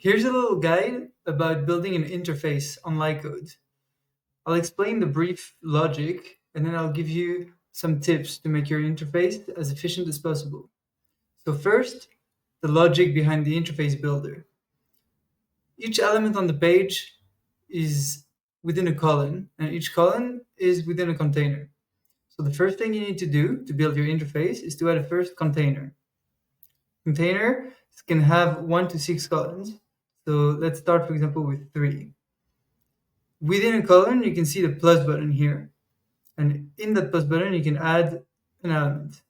Here's a little guide about building an interface on Licode. I'll explain the brief logic and then I'll give you some tips to make your interface as efficient as possible. So first, the logic behind the interface builder. Each element on the page is within a column, and each column is within a container. So the first thing you need to do to build your interface is to add a first container. Containers can have 1 to 6 columns. So let's start, for example, with 3. Within a column, you can see the plus button here. And in that plus button, you can add an element.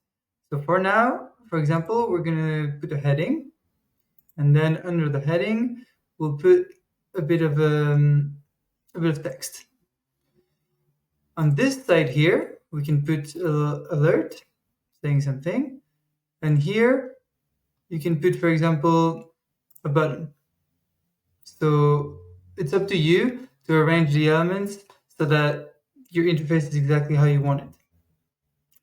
So for now, for example, we're going to put a heading. And then under the heading, we'll put a bit of text. On this side here, we can put alert, saying something. And here, you can put, for example, a button. So it's up to you to arrange the elements so that your interface is exactly how you want it.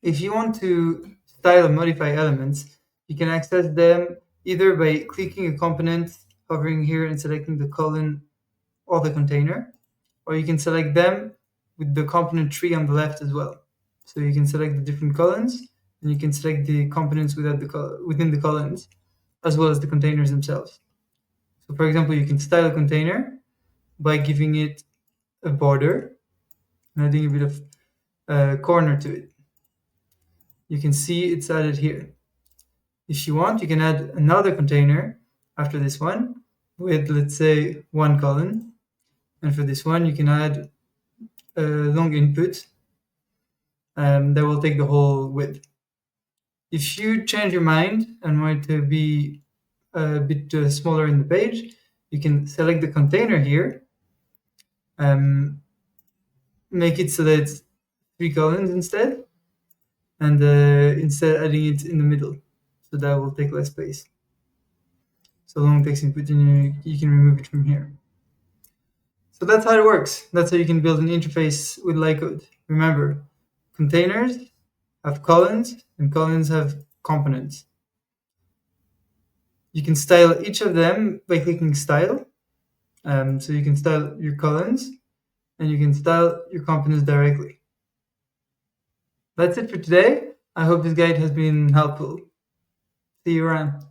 If you want to style and modify elements, you can access them either by clicking a component, hovering here and selecting the column or the container, or you can select them with the component tree on the left as well. So you can select the different columns and you can select the components within the columns as well as the containers themselves. So for example, you can style a container by giving it a border and adding a bit of corner to it. You can see it's added here. If you want, you can add another container after this one with, let's say, 1 column. And for this one, you can add a long input that will take the whole width. If you change your mind and want it to be a bit smaller in the page, you can select the container here, make it so that it's 3 columns instead, and instead adding it in the middle, so that will take less space. So long text input, and you can remove it from here. So that's how it works. That's how you can build an interface with Licode. Remember, containers have columns, and columns have components. You can style each of them by clicking Style. So you can style your columns, and you can style your components directly. That's it for today. I hope this guide has been helpful. See you around.